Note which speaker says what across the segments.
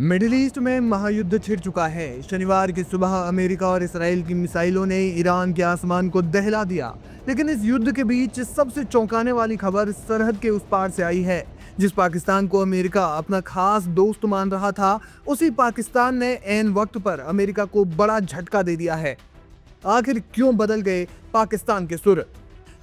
Speaker 1: Middle east में महायुद्ध छिड़ चुका है। शनिवार की सुबह अमेरिका और इसराइल की मिसाइलों ने ईरान के आसमान को दहला दिया। लेकिन इस युद्ध के बीच सबसे चौंकाने वाली खबर सरहद के उस पार से आई है। जिस पाकिस्तान को अमेरिका अपना खास दोस्त मान रहा था, उसी पाकिस्तान ने ऐन वक्त पर अमेरिका को बड़ा झटका दे दिया है। आखिर क्यों बदल गए पाकिस्तान के सुर?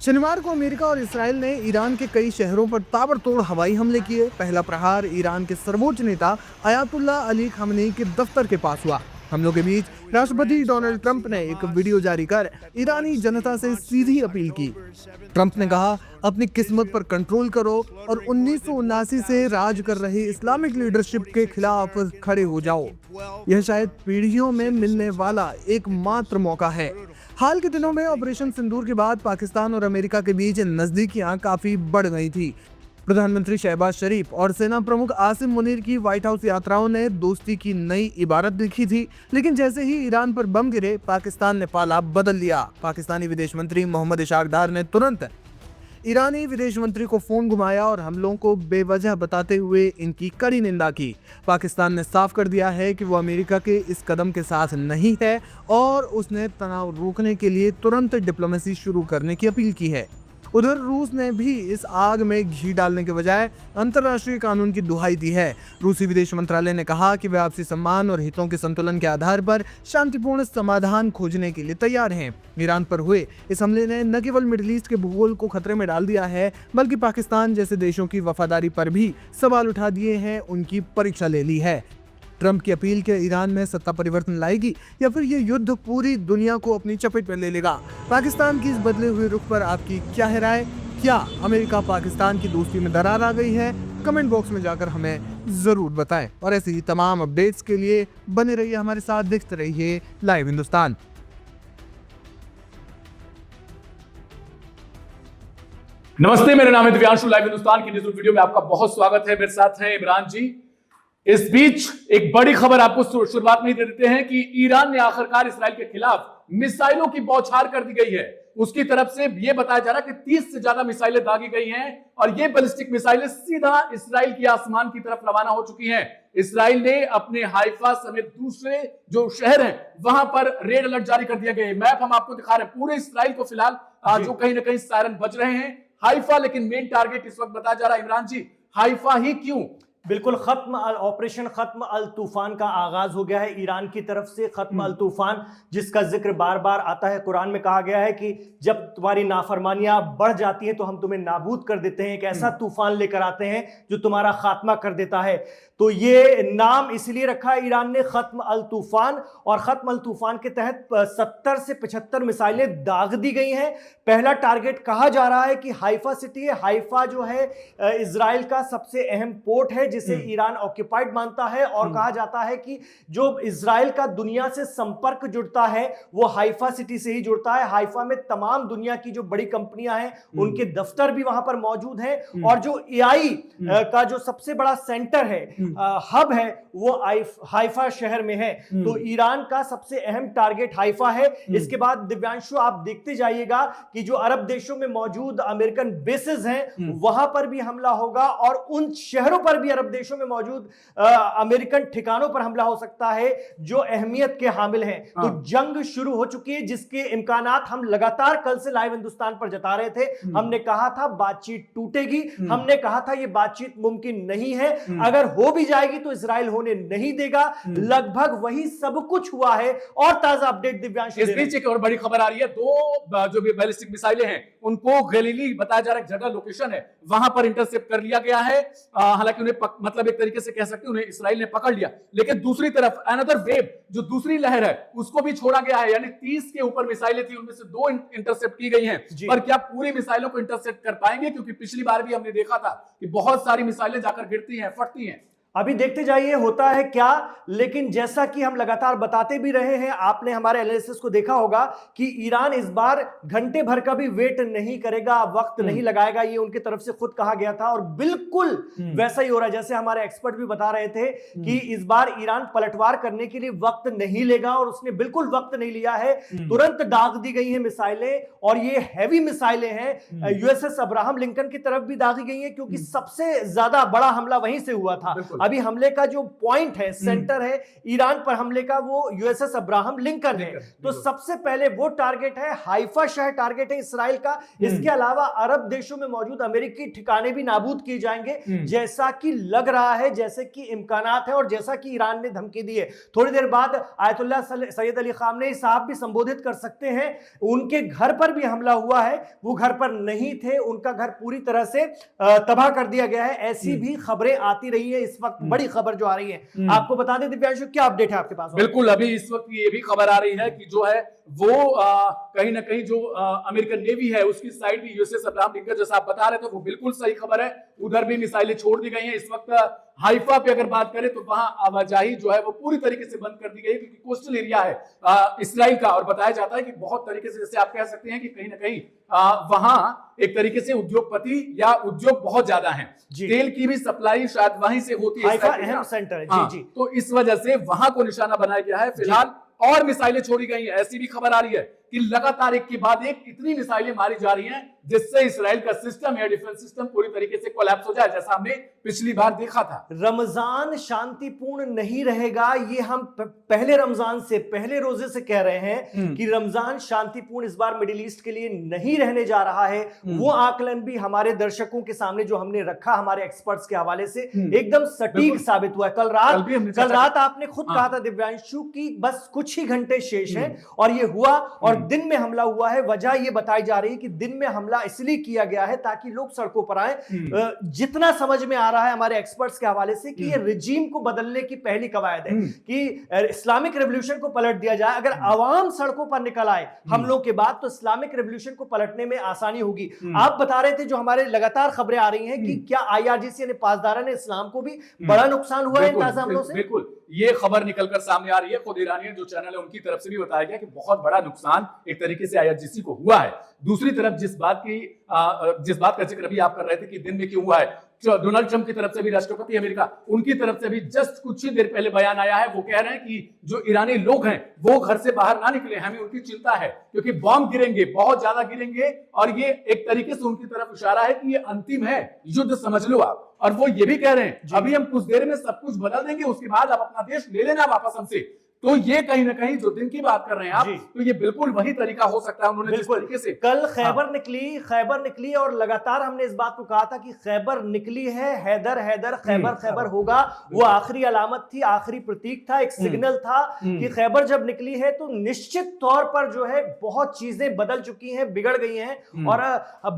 Speaker 1: शनिवार को अमेरिका और इसराइल ने ईरान के कई शहरों पर ताबड़तोड़ हवाई हमले किए। पहला प्रहार ईरान के सर्वोच्च नेता अयातुल्ला अली खामनेई के दफ्तर के पास हुआ। हमलों के बीच राष्ट्रपति डोनाल्ड ट्रंप ने एक वीडियो जारी कर ईरानी जनता से सीधी अपील की। ट्रंप ने कहा, अपनी किस्मत पर कंट्रोल करो और 1979 से राज कर रही इस्लामिक लीडरशिप के खिलाफ खड़े हो जाओ। यह शायद पीढ़ियों में मिलने वाला एकमात्र मौका है। हाल के दिनों में ऑपरेशन सिंदूर के बाद पाकिस्तान और अमेरिका के बीच नजदीकियां काफी बढ़ गई थी। प्रधानमंत्री शहबाज शरीफ और सेना प्रमुख आसिम मुनीर की व्हाइट हाउस यात्राओं ने दोस्ती की नई इबारत लिखी थी। लेकिन जैसे ही ईरान पर बम गिरे, पाकिस्तान ने पाला बदल लिया। पाकिस्तानी विदेश मंत्री मोहम्मद इशाक डार ने तुरंत ईरानी विदेश मंत्री को फोन घुमाया और हमलों को बेवजह बताते हुए इनकी कड़ी निंदा की। पाकिस्तान ने साफ कर दिया है कि वो अमेरिका के इस कदम के साथ नहीं है और उसने तनाव रोकने के लिए तुरंत डिप्लोमेसी शुरू करने की अपील की है। उधर रूस ने भी इस आग में घी डालने के बजाय अंतर्राष्ट्रीय कानून की दुहाई दी है। रूसी विदेश मंत्रालय ने कहा कि वे आपसी सम्मान और हितों के संतुलन के आधार पर शांतिपूर्ण समाधान खोजने के लिए तैयार हैं। ईरान पर हुए इस हमले ने न केवल मिडिल ईस्ट के भूगोल को खतरे में डाल दिया है, बल्कि पाकिस्तान जैसे देशों की वफादारी पर भी सवाल उठा दिए हैं, उनकी परीक्षा ले ली है। ट्रंप की अपील के ईरान में सत्ता परिवर्तन लाएगी या फिर ये युद्ध पूरी दुनिया को अपनी चपेट में ले लेगा? पाकिस्तान की इस बदले हुए रुख पर आपकी क्या है राय? क्या अमेरिका पाकिस्तान की दोस्ती में दरार आ गई है? कमेंट बॉक्स में जाकर हमें जरूर बताएं। और ऐसी ही तमाम अपडेट्स के लिए बने रहिए हमारे साथ, देखते रहिए लाइव हिंदुस्तान।
Speaker 2: नमस्ते, मेरा नाम है दिव्यांशु। लाइव हिंदुस्तान की न्यूज़ वीडियो में आपका बहुत स्वागत है। मेरे साथ हैं इमरान जी। इस बीच एक बड़ी खबर आपको शुरुआत में ही दे देते हैं कि ईरान ने आखिरकार इसराइल के खिलाफ मिसाइलों की बौछार कर दी गई है। उसकी तरफ से यह बताया जा रहा है कि 30 से ज्यादा मिसाइलें दागी गई हैं और ये बैलिस्टिक मिसाइलें सीधा इसराइल की आसमान की तरफ रवाना हो चुकी हैं। इसराइल ने अपने हाइफा समेत दूसरे जो शहर हैं वहां पर रेड अलर्ट जारी कर दिया गया है। मैप हम आपको दिखा रहे हैं पूरे इसराइल को फिलहाल जो कहीं ना कहीं सायरन बज रहे हैं। हाइफा लेकिन मेन टारगेट इस वक्त बताया जा रहा है। इमरान जी, हाइफा ही क्यों?
Speaker 3: बिल्कुल, ऑपरेशन खत्म अल तूफान का आगाज हो गया है ईरान की तरफ से। खत्म अल तूफान जिसका जिक्र बार बार आता है, कुरान में कहा गया है कि जब तुम्हारी नाफरमानियां बढ़ जाती हैं तो हम तुम्हें नाबूद कर देते हैं, एक ऐसा तूफान लेकर आते हैं जो तुम्हारा खात्मा कर देता है। तो ये नाम इसलिए रखा है ईरान ने, खत्म अल तूफान। और खत्म अल तूफान के तहत 70 से 75 मिसाइलें दाग दी गई हैं। पहला टारगेट कहा जा रहा है कि हाइफा सिटी है। हाइफा जो है इजराइल का सबसे अहम पोर्ट है जिसे ईरान ऑक्यूपाइड मानता है और कहा जाता है कि जो इजराइल का दुनिया से संपर्क जुड़ता है वो हाइफा सिटी से ही जुड़ता है। हाइफा में तमाम दुनिया की जो बड़ी कंपनियां हैं उनके दफ्तर भी वहां पर मौजूद हैं और जो एआई का जो सबसे बड़ा सेंटर है, हब है, वो हाइफा शहर में है। तो ईरान का सबसे अहम टारगेट हाइफा है। इसके बाद दिव्यांशु आप देखते जाइएगा कि जो अरब देशों में मौजूद अमेरिकन बेसेस हैं वहां पर भी हमला होगा और उन शहरों पर भी अरब देशों में मौजूद अमेरिकन ठिकानों पर हमला हो सकता है जो अहमियत के हामिल हैं। तो जंग शुरू हो चुकी है जिसके इम्कानात हम लगातार कल से लाइव हिंदुस्तान पर जता रहे थे। हमने कहा था बातचीत टूटेगी, हमने कहा था यह बातचीत मुमकिन नहीं है, अगर हो भी जाएगी तो इजराइल होने नहीं देगा। लगभग वही सब कुछ हुआ है। और ताजा अपडेट दिव्यांश,
Speaker 2: इस बीच एक और बड़ी खबर आ रही है। दो जो भी बैलिस्टिक मिसाइलें हैं उनको गलीली बताया जा रहा है, जगह लोकेशन है, वहां पर इंटरसेप्ट कर लिया गया है। हालांकि उन्हें मतलब एक तरीके से कह सकते हैं उन्हें इसराइल ने पकड़ लिया, लेकिन दूसरी तरफ अनदर वेव जो दूसरी लहर है उसको भी छोड़ा गया है। यानी 30 के ऊपर मिसाइलें थी, उनमें से 2 इंटरसेप्ट की गई हैं। पर क्या पूरी मिसाइलों को इंटरसेप्ट कर पाएंगे? क्योंकि पिछली बार भी हमने देखा था कि बहुत सारी मिसाइलें जाकर गिरती हैं, फटती हैं।
Speaker 3: अभी देखते जाइए होता है क्या। लेकिन जैसा कि हम लगातार बताते भी रहे हैं, आपने हमारे एनालिसिस को देखा होगा कि ईरान इस बार घंटे भर का भी वेट नहीं करेगा, वक्त नहीं लगाएगा, ये उनकी तरफ से खुद कहा गया था और बिल्कुल वैसा ही हो रहा है। जैसे हमारे एक्सपर्ट भी बता रहे थे कि इस बार ईरान पलटवार करने के लिए वक्त नहीं लेगा और उसने बिल्कुल वक्त नहीं लिया है। तुरंत दाग दी गई हैं मिसाइलें और ये हैवी मिसाइलें हैं। यूएसएस अब्राहम लिंकन की तरफ भी दागी गई हैं क्योंकि सबसे ज्यादा बड़ा हमला वहीं से हुआ था। अभी हमले का जो पॉइंट है, सेंटर है ईरान पर हमले का, वो यूएसएस अब्राहम लिंकन है। तो सबसे पहले वो टारगेट है, हाइफा शहर टारगेट है इसराइल का। इसके अलावा अरब देशों में मौजूद अमेरिकी ठिकाने भी नाबूद किए जाएंगे, जैसा कि लग रहा है, जैसे कि इम्कानात है और जैसा कि ईरान ने धमकी दी है। थोड़ी देर बाद आयतुल्लाह सैयद अली खामनेई साहब भी संबोधित कर सकते हैं। उनके घर पर भी हमला हुआ है, वो घर पर नहीं थे, उनका घर पूरी तरह से तबाह कर दिया गया है। ऐसी भी खबरें आती रही है। इस वक्त बड़ी खबर जो आ रही है, आपको बता दें दिव्यांशु, क्या अपडेट है आपके पास?
Speaker 2: बिल्कुल, अभी इस वक्त ये भी खबर आ रही है कि जो है वो कहीं ना कहीं जो अमेरिकन नेवी है उसकी साइड भी यूएसएस अब्राहम लिंकन, जैसा आप बता रहे थे, वो बिल्कुल सही खबर है। उधर भी मिसाइलें छोड़ दी गई हैं। इस वक्त हाइफा पे अगर बात करें तो वहां आवाजाही जो है वो पूरी तरीके से बंद कर दी गई है क्योंकि कोस्टल एरिया है इसराइल का, और बताया जाता है कि बहुत तरीके से, जैसे आप कह सकते हैं कि कहीं ना कहीं वहां एक तरीके से उद्योगपति या उद्योग बहुत ज्यादा हैं। तेल की भी सप्लाई शायद वहीं से होती है,
Speaker 3: हाइफा अहम सेंटर है। जी जी।
Speaker 2: तो इस वजह से वहां को निशाना बनाया गया है। फिलहाल और मिसाइलें छोड़ी गई हैं, ऐसी भी खबर आ रही है कि लगातार एक के बाद एक इतनी मिसाइलें मारी जा रही हैं जिससे इसराइल का सिस्टम, एयर डिफेंस सिस्टम पूरी तरीके से कोलैप्स हो जाए, जैसा हमने पिछली बार देखा था।
Speaker 3: रमजान शांतिपूर्ण नहीं रहेगा, ये हम पहले रमजान से, पहले रोजे से कह रहे हैं कि रमजान शांतिपूर्ण इस बार मिडिल ईस्ट के लिए नहीं रहने जा रहा है। वो आकलन भी हमारे दर्शकों के सामने जो हमने रखा हमारे एक्सपर्ट्स के हवाले से एकदम सटीक साबित हुआ है। कल रात आपने खुद कहा था दिव्यांशु की बस कुछ ही घंटे शेष हैं और ये हुआ, और दिन में हमला हुआ है। वजह ये बताई जा रही है कि दिन में हमला इसलिए किया गया है ताकि लोग सड़कों पर आए। जितना समझ में आ रहा है हमारे एक्सपर्ट्स के हवाले से कि ये रिजीम को बदलने की पहली कवायद है कि इस्लामिक रेवोल्यूशन को पलट दिया जाए। अगर आवाम सड़कों पर निकल आए हमलों के बाद तो इस्लामिक रेवोल्यूशन को पलटने में आसानी होगी। आप बता रहे थे, जो हमारे लगातार खबरें आ रही हैं, कि क्या आईआरजीसी यानी पासदारान इस्लाम को भी बड़ा नुकसान हुआ है इन ताजा हमलों से?
Speaker 2: बिल्कुल, ये खबर निकलकर सामने आ रही है। खुद ईरानियन जो चैनल है उनकी तरफ से भी बताया गया कि बहुत बड़ा नुकसान एक तरीके से आईआरजीसी को हुआ है। दूसरी तरफ जिस बात का जिक्र अभी आप कर रहे थे कि दिन में क्यों हुआ है, डोनाल्ड ट्रंप की तरफ से भी, राष्ट्रपति अमेरिका, उनकी तरफ से भी जस्ट कुछ ही देर पहले बयान आया है। वो कह रहे हैं कि जो ईरानी लोग हैं वो घर से बाहर ना निकले, हमें उनकी चिंता है क्योंकि बॉम्ब गिरेंगे, बहुत ज्यादा गिरेंगे, और ये एक तरीके से उनकी तरफ इशारा है कि ये अंतिम है, युद्ध समझ लो आप। और वो ये भी कह रहे हैं अभी हम कुछ देर में सब कुछ बदल देंगे, उसके बाद आप अपना देश ले लेना वापस हमसे। तो ये कहीं ना कहीं जो दिन की बात कर रहे हैं आप, तो ये बिल्कुल वही तरीका हो सकता है। उन्होंने जिस तरीके से
Speaker 3: कल खैबर निकली और लगातार हमने इस बात को कहा था कि खैबर निकली है, हैदर खैबर होगा। वो आखिरी अलामत थी, आखिरी प्रतीक था, एक सिग्नल था कि खैबर जब निकली है तो निश्चित तौर पर जो है बहुत चीजें बदल चुकी हैं, बिगड़ गई हैं। और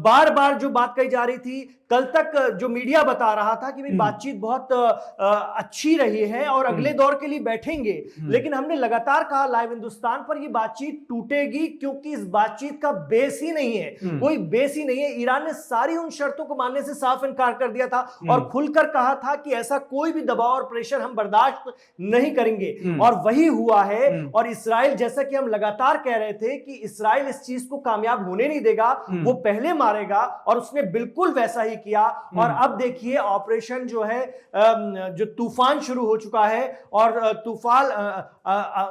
Speaker 3: बार बार जो बात कही जा रही थी, कल तक जो मीडिया बता रहा था कि बातचीत बहुत अच्छी रही है और अगले दौर के लिए बैठेंगे, लेकिन हमने लगातार कहा लाइव हिंदुस्तान पर, ये बातचीत टूटेगी क्योंकि इस बातचीत का बेस ही नहीं है, कोई बेस ही नहीं है। ईरान ने सारी उन शर्तों को मानने से साफ इनकार कर दिया था और खुलकर कहा था कि ऐसा कोई भी दबाव और प्रेशर हम बर्दाश्त नहीं करेंगे, और वही हुआ है। और इसराइल, जैसा कि हम लगातार कह रहे थे कि इसराइल इस चीज को कामयाब होने नहीं देगा, वो पहले मारेगा, और उसने बिल्कुल वैसा ही किया। और अब देखिए ऑपरेशन जो है, जो तूफान शुरू हो चुका है, और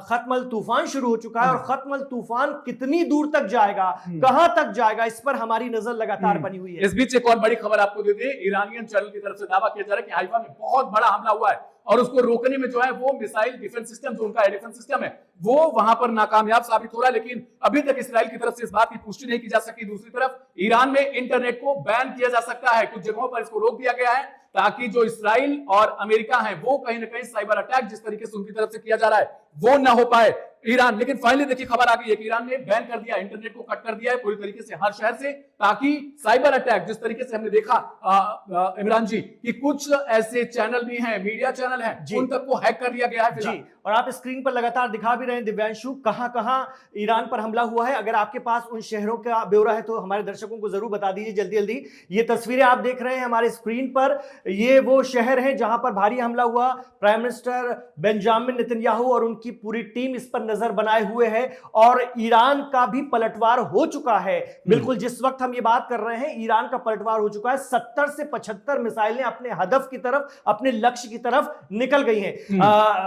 Speaker 3: खत्मल तूफान शुरू हो चुका है, और खत्मल तूफान कितनी दूर तक जाएगा, कहां तक जाएगा, इस पर हमारी नजर लगातार बनी हुई है।
Speaker 2: इस बीच एक और बड़ी खबर आपको दे दें, ईरानियन चैनल की तरफ से दावा किया जा रहा है कि हाइफा में बहुत बड़ा हमला हुआ है और उसको रोकने में जो है वो मिसाइल डिफेंस सिस्टम, जो उनका डिफेंस सिस्टम है, वो वहां पर नाकामयाब साबित हो रहा है। लेकिन अभी तक इसराइल की तरफ से इस बात की पुष्टि नहीं की जा सकी। दूसरी तरफ ईरान में इंटरनेट को बैन किया जा सकता है, कुछ जगहों पर इसको रोक दिया गया है ताकि जो इसराइल और अमेरिका है वो कहीं ना कहीं साइबर अटैक जिस तरीके से उनकी तरफ से किया जा रहा है वो ना हो पाए। ईरान, लेकिन फाइनली देखिए खबर आ गई है कि ईरान ने बैन कर दिया, इंटरनेट को कट कर दिया है पूरी तरीके से हर शहर से, ताकि साइबर अटैक, जिस तरीके से हमने देखा इमरान जी कि कुछ ऐसे चैनल भी हैं, मीडिया चैनल हैं, उन तक को हैक कर दिया गया है
Speaker 3: जी। और आप स्क्रीन पर लगातार दिखा भी रहे हैं दिव्यांशु, कहां-कहां ईरान पर हमला हुआ है। अगर आपके पास उन शहरों का ब्यौरा है तो हमारे दर्शकों को जरूर बता दीजिए जल्दी जल्दी। ये तस्वीरें आप देख रहे हैं हमारे स्क्रीन पर, ये वो शहर है जहां पर भारी हमला हुआ। प्राइम मिनिस्टर बेंजामिन नेतन्याहू और उनकी पूरी टीम इस पर नजर बनाए हुए है और ईरान का भी पलटवार हो चुका है। बिल्कुल जिस वक्त हम ये बात कर रहे हैं ईरान का पलटवार हो चुका है। 70 से 75 मिसाइलें अपने हदफ की तरफ, अपने लक्ष्य की तरफ निकल गई हैं।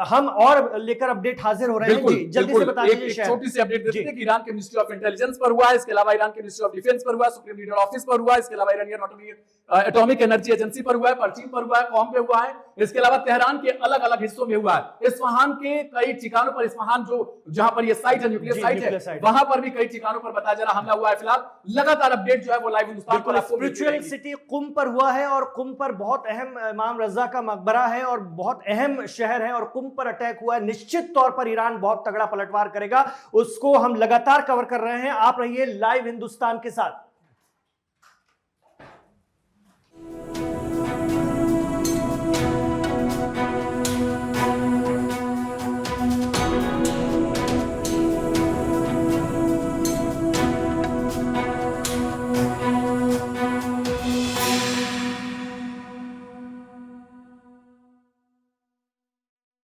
Speaker 3: हम और लेकर अपडेट हाजिर हो रहे हैं जी, जल्दी से बता दीजिए।
Speaker 2: एक छोटी सी अपडेट देते हैं कि ईरान के मिनिस्ट्री ऑफ इंटेलिजेंस पर हुआ है, इसके अलावा ईरान के मिनिस्ट्री ऑफ डिफेंस पर हुआ है, सुप्रीम लीडर ऑफिस पर हुआ है, इसके अलावा ईरानियन एटॉमिक एनर्जी एजेंसी पर हुआ है, परचीन पर हुआ है, कॉम पे हुआ है, इसके अलावा तेहरान के अलग अलग हिस्सों में हुआ है। इस्फहान के कई ठिकानों पर, इस्फहान जो जहां पर ये साइट है, न्यूक्लियर साइट है, वहां पर भी कई ठिकानों पर बताया जा रहा हमला हुआ है। फिलहाल लगातार अपडेट जो है वो लाइव हिंदुस्तान पर आपको
Speaker 3: स्पिरिचुअल सिटी कुम पर हुआ है और कुम पर बहुत अहम इमाम रजा का मकबरा है और बहुत अहम शहर है और कुम पर अटैक हुआ है। निश्चित तौर पर ईरान बहुत तगड़ा पलटवार करेगा, उसको हम लगातार कवर कर रहे हैं। आप रहिए लाइव हिंदुस्तान के साथ।